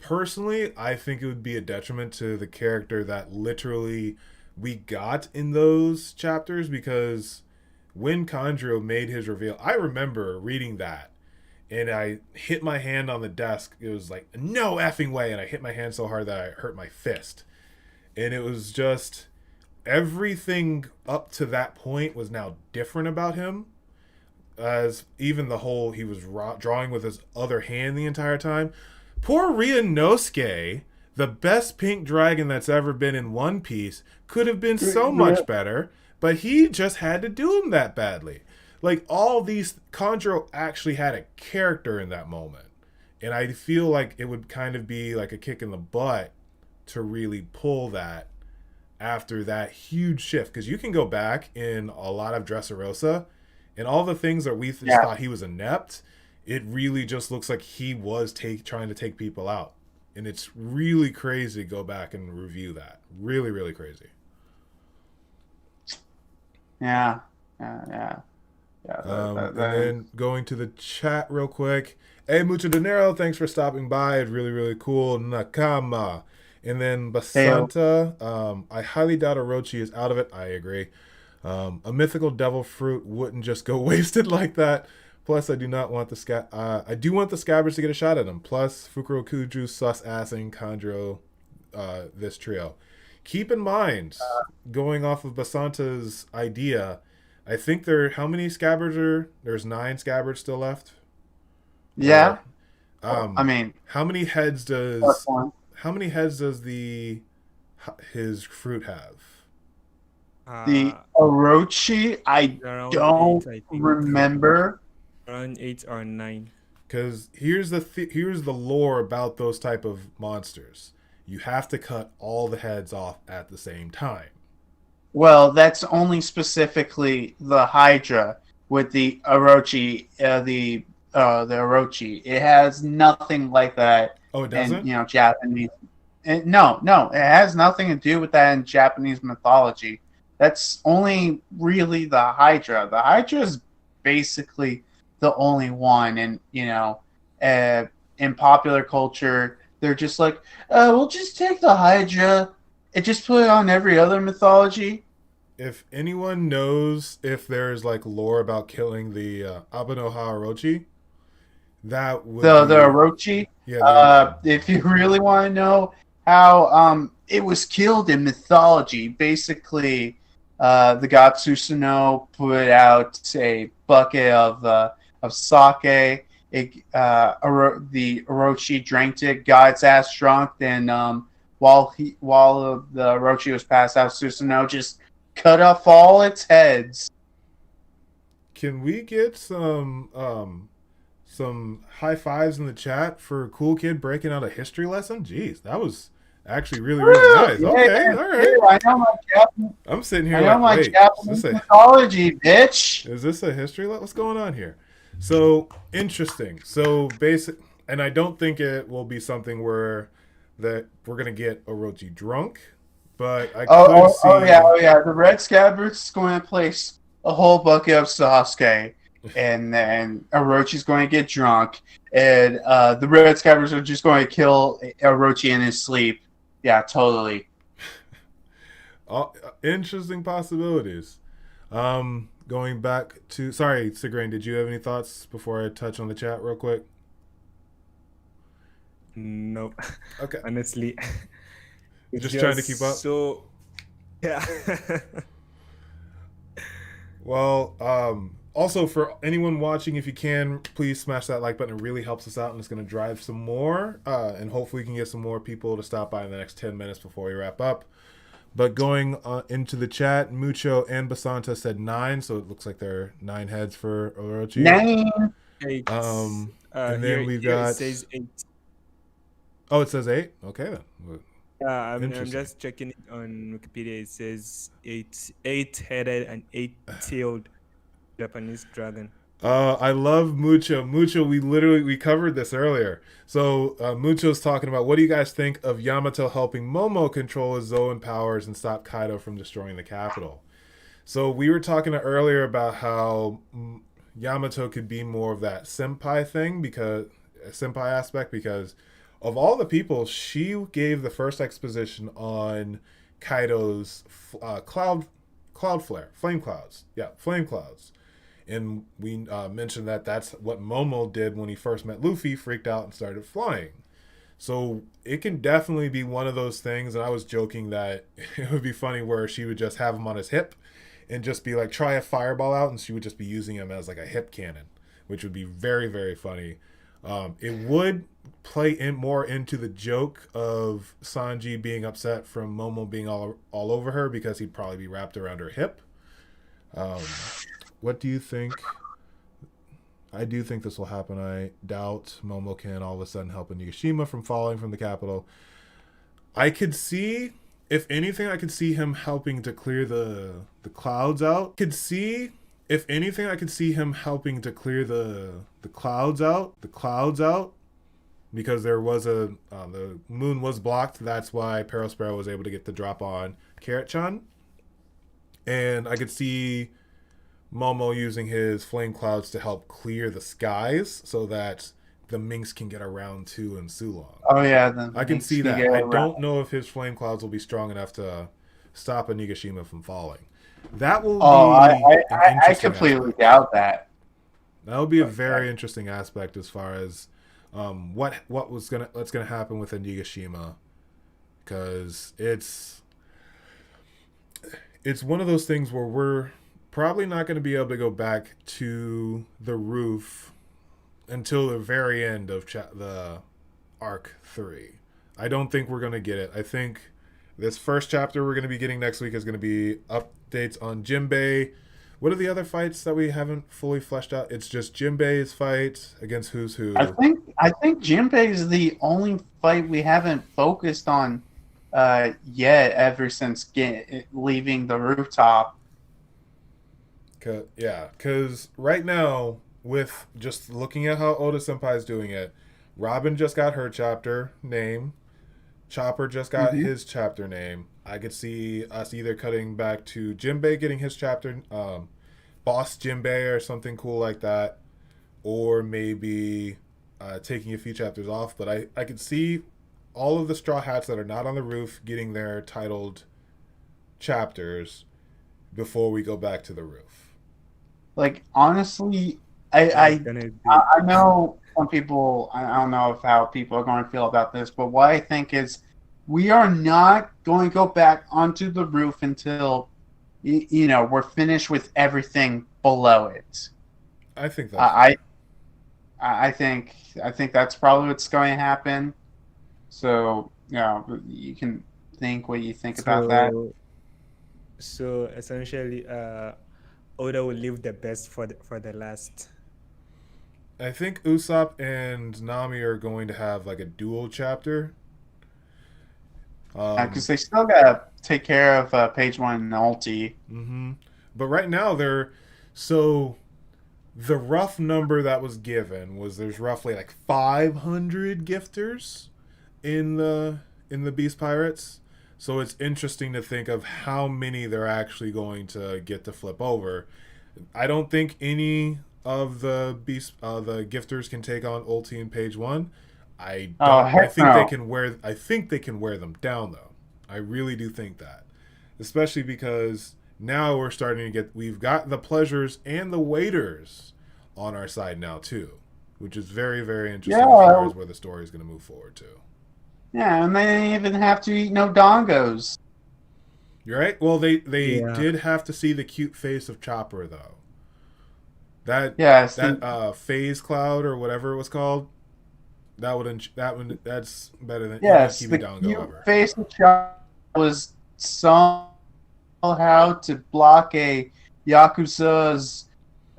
Personally, I think it would be a detriment to the character that literally we got in those chapters, because when Kanjuro made his reveal, I remember reading that and I hit my hand on the desk. It was like, no effing way. And I hit my hand so hard that I hurt my fist. And it was just, everything up to that point was now different about him. As even the whole, he was drawing with his other hand the entire time. Poor Ryunosuke, the best pink dragon that's ever been in One Piece, could have been so much better, but he just had to do him that badly. Like, all these, Kanjuro actually had a character in that moment. And I feel like it would kind of be like a kick in the butt to really pull that after that huge shift. Because you can go back in a lot of Dressrosa, and all the things that we just thought he was inept, it really just looks like he was trying to take people out. And it's really crazy to go back and review that. Really, really crazy. Yeah. And then going to the chat real quick. Hey, Mucho Dinero, thanks for stopping by. It's really, really cool. Nakama. And then Basanta. I highly doubt Orochi is out of it. I agree. A mythical devil fruit wouldn't just go wasted like that. Plus, I do not want the I do want the scabbards to get a shot at him. Plus, Fukurokuju sus-assing Kanjuro this trio. Keep in mind, going off of Basanta's idea, I think how many scabbards there's 9 scabbards still left? Yeah. I mean, how many heads does his fruit have? The Orochi, I don't remember. Around 8 or 9. Because here's the lore about those type of monsters. You have to cut all the heads off at the same time. Well, that's only specifically the Hydra with the Orochi. The Orochi. It has nothing like that. Oh, it doesn't? In, Japanese. No, it has nothing to do with that in Japanese mythology. That's only really the Hydra. The Hydra is basically the only one, and in popular culture, they're just like, we'll just take the Hydra and just put it on every other mythology. If anyone knows if there's like lore about killing the Abanoha Orochi, that would the Orochi. Yeah. If you really want to know how it was killed in mythology, basically, the god Susanoo put out a bucket of sake. The Orochi drank it, got its ass drunk. Then while the Orochi was passed out, Susanoo just cut off all its heads. Can we get some some high fives in the chat for Cool Kid breaking out a history lesson. Jeez, that was actually really, really nice. Yeah, Okay, all right. I know my Japanese. I'm sitting here I know like, my wait, Japanese mythology, bitch. is this a history? What's going on here? So interesting. So basic, and I don't think it will be something where that we're gonna get Orochi drunk, but I could see. Oh yeah. The Red Scabbards is going to place a whole bucket of Sasuke, and then Orochi's going to get drunk, and the Red Scabbards are just going to kill Orochi in his sleep. Yeah, totally. Interesting possibilities. Going back to Sigrain, did you have any thoughts before I touch on the chat real quick? Nope. Okay. Honestly. Just trying to keep up. So yeah. Well, also for anyone watching, if you can, please smash that like button. It really helps us out, and it's going to drive some more, and hopefully we can get some more people to stop by in the next 10 minutes before we wrap up. But going into the chat, Mucho and Basanta said 9, so it looks like there are 9 heads for Orochi. 9. And then we've got. It says 8. Oh, it says 8. Okay then. I'm just checking it on Wikipedia. It says 8-headed and 8-tailed Japanese dragon. I love Mucho. Mucho, we covered this earlier. So Mucho's talking about, what do you guys think of Yamato helping Momo control his Zoan powers and stop Kaido from destroying the capital? So we were talking earlier about how Yamato could be more of that senpai thing, senpai aspect, because of all the people, she gave the first exposition on Kaido's cloud flare, flame clouds. Yeah, flame clouds. And we mentioned that that's what Momo did when he first met Luffy, freaked out and started flying. So it can definitely be one of those things. And I was joking that it would be funny where she would just have him on his hip and just be like, try a fireball out, and she would just be using him as like a hip cannon, which would be very, very funny. It would play in more into the joke of Sanji being upset from Momo being all over her, because he'd probably be wrapped around her hip. What do you think? I do think this will happen. I doubt Momo can all of a sudden help Onigashima from falling from the capital. I could see, if anything, I could see him helping to clear the clouds out. If anything, I could see him helping to clear the clouds out. Because there was the moon was blocked. That's why Perospero was able to get the drop on Carrot-chan. And I could see Momo using his flame clouds to help clear the skies so that the Minks can get around too in Sulong. Oh yeah, I can see that. I don't know if his flame clouds will be strong enough to stop Onigashima from falling. That will be I completely doubt that. That would be a very interesting aspect as far as what's gonna happen with Onigashima, because it's one of those things where we're probably not going to be able to go back to the roof until the very end of the arc 3. I don't think we're going to get it. I think this first chapter we're going to be getting next week is going to be updates on Jinbei. What are the other fights that we haven't fully fleshed out? It's just Jinbei's fight against who's who. I think Jinbei is the only fight we haven't focused on yet ever since leaving the rooftop. Because right now, with just looking at how Oda Senpai is doing it, Robin just got her chapter name. Chopper just got his chapter name. I could see us either cutting back to Jinbei getting his chapter, Boss Jinbei or something cool like that, or maybe taking a few chapters off. But I could see all of the Straw Hats that are not on the roof getting their titled chapters before we go back to the roof. Like, honestly, I know some people, I don't know how people are going to feel about this, but what I think is we are not going to go back onto the roof until, we're finished with everything below it. I think that's I think that's probably what's going to happen. So, you can think what you think about that. So essentially, Oda will leave the best for the last. I think Usopp and Nami are going to have like a dual chapter. Because they still gotta take care of page one and ulti. Mm-hmm. But right now they're so the rough number that was given was there's roughly like 500 gifters in the Beast Pirates. So it's interesting to think of how many they're actually going to get to flip over. I don't think any of the the gifters can take on ulti in page one. I don't. Oh, I heck think no. they can wear. I think they can wear them down though. I really do think that, especially because now we're starting to get. We've got the pleasures and the waiters on our side now too, which is very very interesting as far as where the story is going to move forward to. Yeah, and they didn't even have to eat no dongos. You're right. Well, they Yeah. did have to see the cute face of Chopper though. That Yes. that phase cloud or whatever it was called. That's better than Yes, any the Kibidongo cute ever. face of Chopper was somehow to block a Yakuza's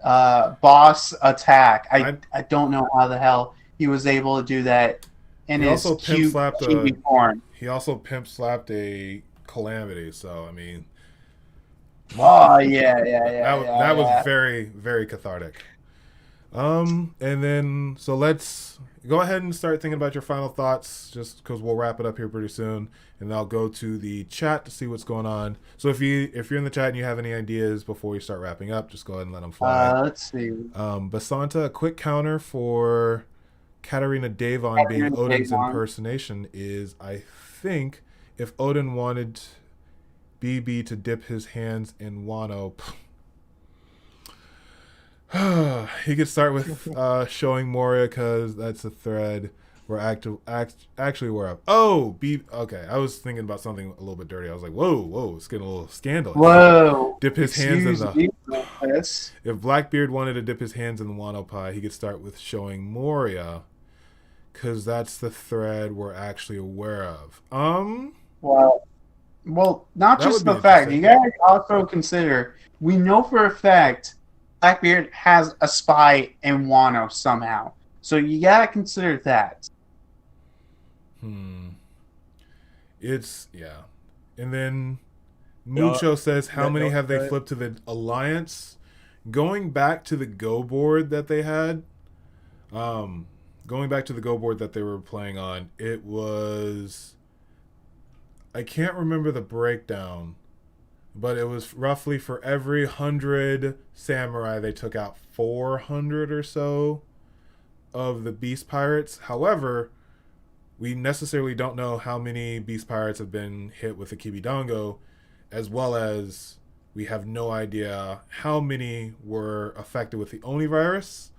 boss attack. I don't know how the hell he was able to do that in He his also pimp cute slapped chibi form. He also pimp slapped a Calamity. So I mean, Oh yeah, that was very very cathartic. And then so let's go ahead and start thinking about your final thoughts, just because we'll wrap it up here pretty soon, and I'll go to the chat to see what's going on. So if you're in the chat and you have any ideas before we start wrapping up, just go ahead and let them fly. Let's see. Basanta, a quick counter for Katarina Devon being Katarina Odin's Devon. impersonation is, I think, if Odin wanted BB to dip his hands in Wano. He could start with showing Moria because that's a thread we're actually we're up. Oh, okay. I was thinking about something a little bit dirty. I was like, whoa, it's getting a little scandalous. Whoa! Dip his hands in the. Me, yes. If Blackbeard wanted to dip his hands in the Wano pie, he could start with showing Moria, because that's the thread we're actually aware of. Well, not That just would be the fact. You interesting. gotta also consider. We know for a fact Blackbeard has a spy in Wano somehow. So you gotta consider that. It's and then Mucho says, how many have they flipped to the Alliance? Going back to the Go board that they had, going back to the Go board that they were playing on, it was, I can't remember the breakdown, but it was roughly for every 100 samurai, they took out 400 or so of the Beast Pirates. However, we necessarily don't know how many Beast Pirates have been hit with the Kibidongo, as well as we have no idea how many were affected with the Oni virus,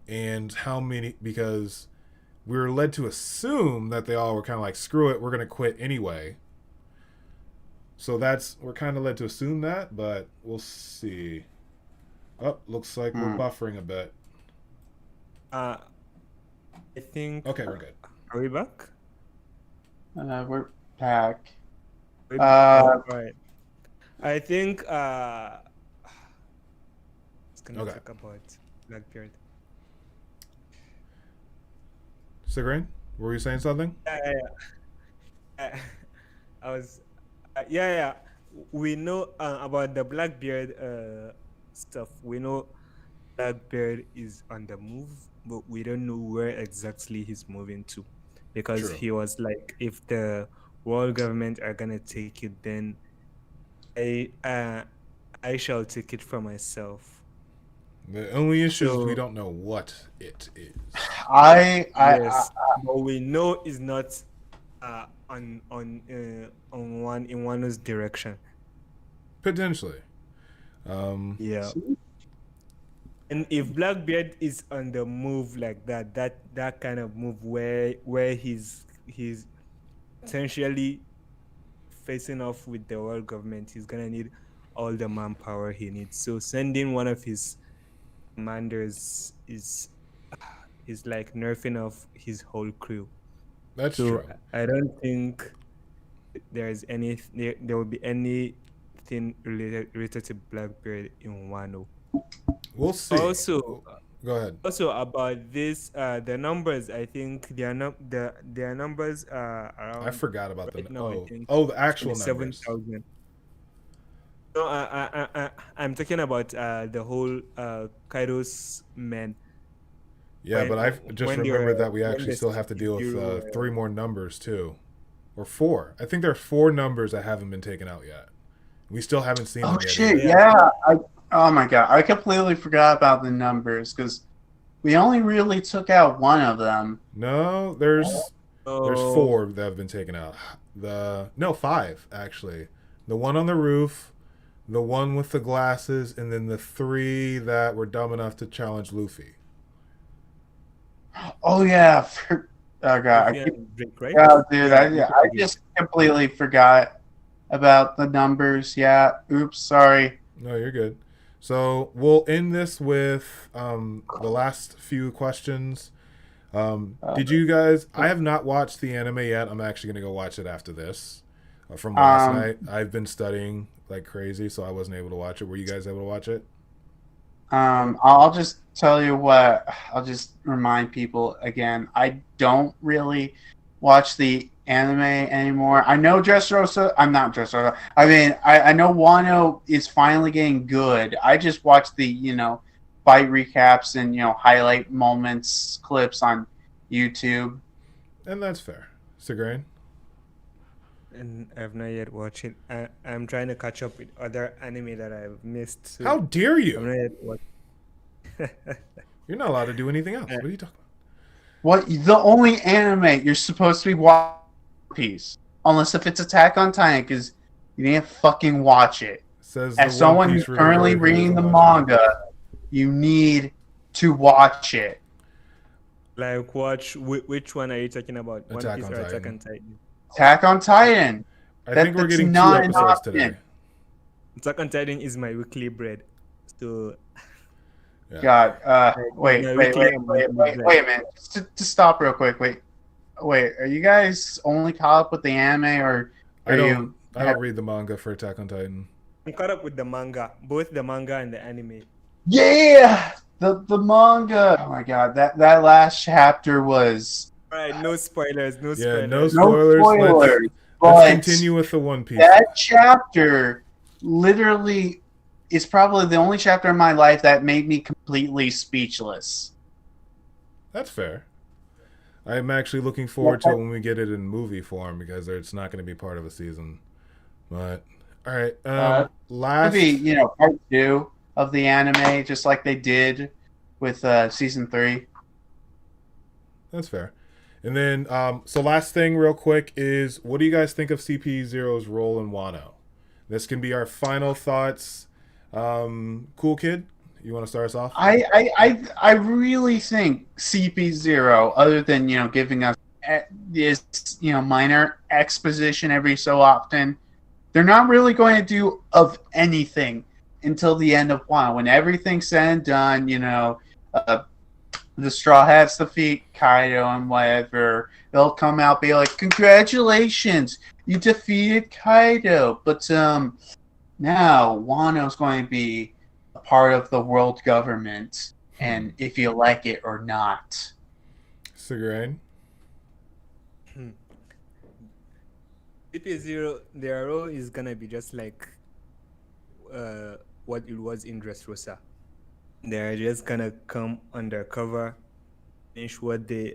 and how many, because we were led to assume that they all were kind of like, screw it, we're going to quit anyway. So we're kind of led to assume that, but we'll see. Oh, looks like we're buffering a bit. I think. Okay, we're good. Are we back? We're back. Right. I think it's gonna talk about Blackbeard. Sigrane, were you saying something? Yeah. I was. We know about the Blackbeard stuff. We know Blackbeard is on the move, but we don't know where exactly he's moving to, because True. he was like, if the world government are gonna take it, then I shall take it for myself. The only issue is we don't know what it is. But we know it's not on Wano's direction. Potentially. Yeah. And if Blackbeard is on the move like that kind of move where he's essentially facing off with the world government, he's gonna need all the manpower he needs. So sending one of his commanders is like nerfing off his whole crew. That's true. I don't think there will be anything related to Blackbeard in Wano. We'll see. Also, Go ahead. Also about this, the numbers. I think their their numbers are I around forgot about right the now. I think the actual seven numbers. thousand. No, I'm talking about the whole Kairos men Yeah, but I've just when they're remembered that we when actually the still have to deal with zero. 3 more numbers too, or 4. I think there's 4 numbers that haven't been taken out yet. We still haven't seen Oh them yet. shit! Either. Yeah. Oh my god! I completely forgot about the numbers because we only really took out one of them. No, there's So 4 that have been taken out. 5 actually. The one on the roof, the one with the glasses, and then the 3 that were dumb enough to challenge Luffy. Oh yeah. Oh god. Luffy and Drake, right? Oh dude, Yeah, I just completely forgot about the numbers. Yeah. Oops. Sorry. No, you're good. So we'll end this with the last few questions. Did you guys? I have not watched the anime yet. I'm actually gonna go watch it after this. From last night, I've been studying like crazy, so I wasn't able to watch it. Were you guys able to watch it? I'll just tell you what. I'll just remind people again. I don't really watch the anime anymore. I know Dressrosa. I'm not Dressrosa. I mean, I know Wano is finally getting good. I just watch the fight recaps and highlight moments clips on YouTube. And that's fair. Sigrain? And I've not yet watched it. I'm trying to catch up with other anime that I've missed. So How dare I'm you? not yet watched. You're not allowed to do anything else. What are you talking about? What the only anime you're supposed to be watching Piece, unless if it's Attack on Titan, because you need to fucking watch it. Says As someone who's currently reading the manga, you need to watch it. Like, watch which one are you talking about? One Attack Piece on or Attack Titan. on Titan? Attack on Titan. I think we're that's getting 2 not an episodes option. today. Attack on Titan is my weekly bread. So Yeah. God, wait No, a we can't minute. Just stop real quick. Wait, are you guys only caught up with the anime, or I are don't. you? I don't read the manga for Attack on Titan. I'm caught up with the manga, both the manga and the anime. Yeah, the manga. Oh my god, that last chapter was Alright, no spoilers, no Yeah, spoilers. no no spoilers. spoilers. Let's but continue with the One Piece. that chapter literally is probably the only chapter in my life that made me completely speechless. That's fair. I'm actually looking forward to it when we get it in movie form because it's not going to be part of a season. But all right, last Maybe part 2 of the anime, just like they did with season 3. That's fair. And then, so last thing, real quick, is what do you guys think of CP0's role in Wano? This can be our final thoughts. Cool Kid, you want to start us off? I really think CP0, other than giving us this minor exposition every so often, they're not really going to do of anything until the end of Wano. When everything's said and done, the Straw Hats defeat Kaido and whatever, they'll come out be like, "Congratulations, you defeated Kaido." But now Wano's going to be a part of the world government, and if you like it or not. Sigrain? CP0, their role is gonna be just like what it was in Dressrosa. They're just gonna come undercover, finish what they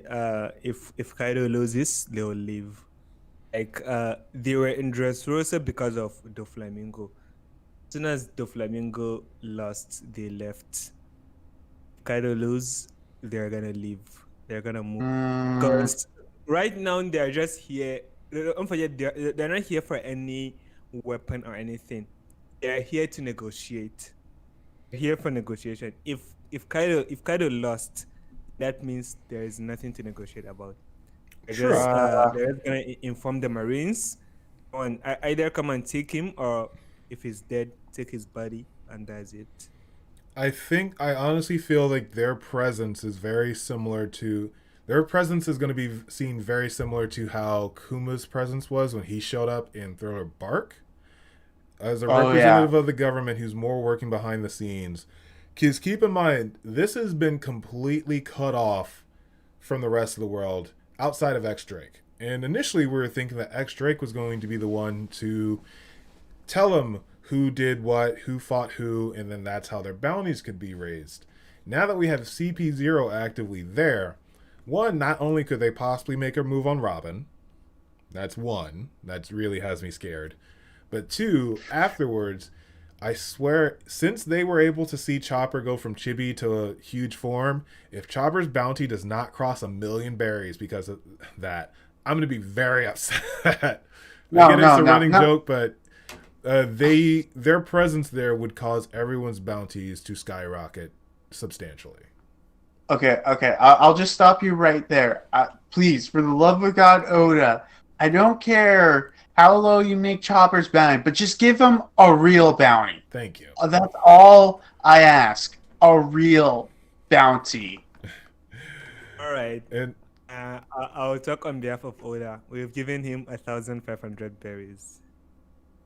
if Kaido loses, they'll leave. Like they were in Dressrosa because of Doflamingo. As soon as Doflamingo lost, they left. If Kaido lose, they're gonna leave. They're gonna move. Because right now they're just here. Don't forget, they're not here for any weapon or anything. They're here to negotiate. They're here for negotiation. If Kaido lost, that means there is nothing to negotiate about. They're just gonna inform the Marines on either come and take him, or if he's dead, take his body, and that's it. I honestly feel like their presence is very similar to. Their presence is going to be seen very similar to how Kuma's presence was when he showed up in Thriller Bark. As a representative of the government who's more working behind the scenes, Because keep in mind, this has been completely cut off from the rest of the world outside of X Drake. And initially, we were thinking that X Drake was going to be the one to tell them who did what, who fought who, and then that's how their bounties could be raised. Now that we have CP0 actively there, one, not only could they possibly make a move on Robin, that's one, that really has me scared, but two, afterwards, I swear, since they were able to see Chopper go from chibi to a huge form, if Chopper's bounty does not cross 1,000,000 berries because of that, I'm going to be very upset. It's a running joke, but their presence there would cause everyone's bounties to skyrocket substantially. Okay. I'll just stop you right there. Please, for the love of God, Oda, I don't care how low you make Chopper's bounty, but just give him a real bounty. Thank you. That's all I ask. A real bounty. All right. And I'll talk on behalf of Oda. We've given him 1,500 berries.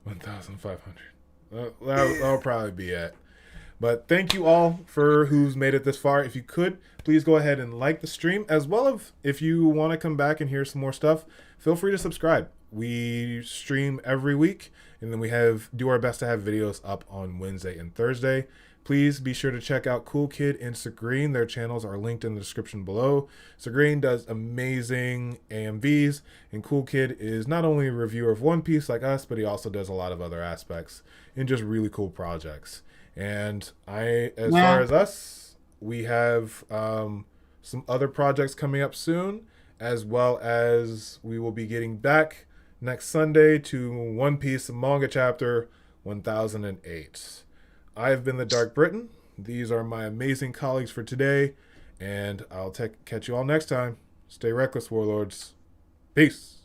1,500. That'll probably be it. But thank you all for who's made it this far. If you could, please go ahead and like the stream, as well as if you want to come back and hear some more stuff, feel free to subscribe. We stream every week, and then we do our best to have videos up on Wednesday and Thursday. Please be sure to check out Cool Kid and Sagreen. Their channels are linked in the description below. Sagreen does amazing AMVs, and Cool Kid is not only a reviewer of One Piece like us, but he also does a lot of other aspects and just really cool projects. And far as us, we have some other projects coming up soon, as well as we will be getting back next Sunday to One Piece Manga Chapter 1008. I've been the DarkBriton. These are my amazing colleagues for today, and I'll catch you all next time. Stay reckless, Warlords. Peace.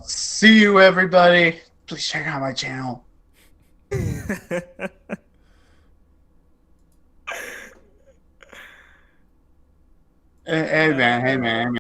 See you, everybody. Please check out my channel. Hey man.